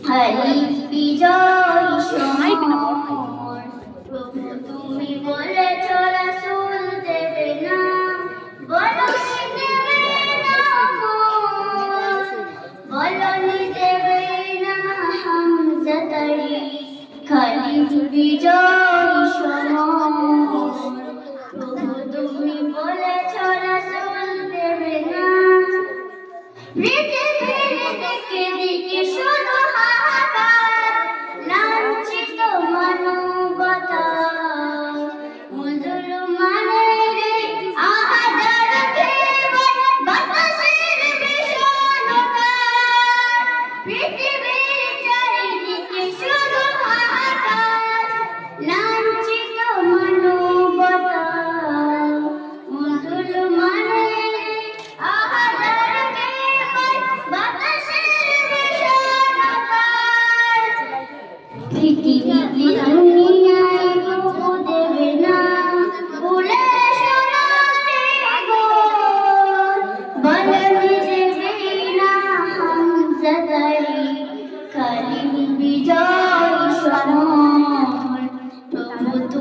হরি বিজয় সমর প্রভু তুমি বলেছ রাসূল দেবে না বলনি দেবে না বলনি দেবে না হামজা তারি খালি বিজয় সমর প্রভু তুমি বলেছ রাসূল দেবে না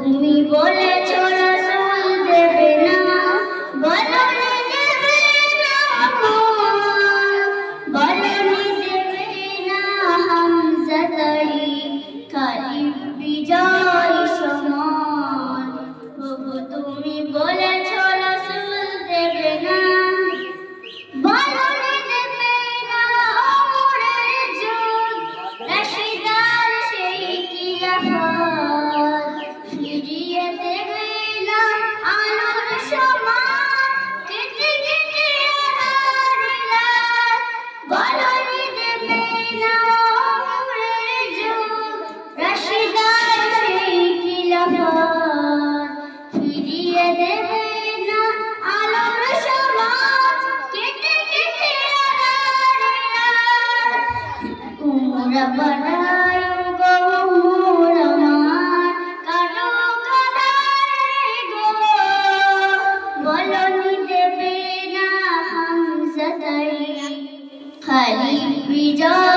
তুমি বলেছ রাসূল দেবে না বলনি দেবে না বলনি দেবে না হামজা তারি খালি বিজয় সমর প্রভু তুমি বলেছ রাসূল দেবে না বলনি দেবে না ওমরের যুগ রাশিদার সেই খিলাফত ফিরিয়ে দেবে না আলোর সমান কেটে কেটে আধার বলনি দেবে না ওমরের যুগ রাশিদার সেই খিলাফত ফিরিয়ে দেবে না আলোর সমান কেটে কেটে আধার উমরা বানায় গো উমরা আমার কারো কাদারে গো বলনি দেবে না হামজা তারি খালি বিজয়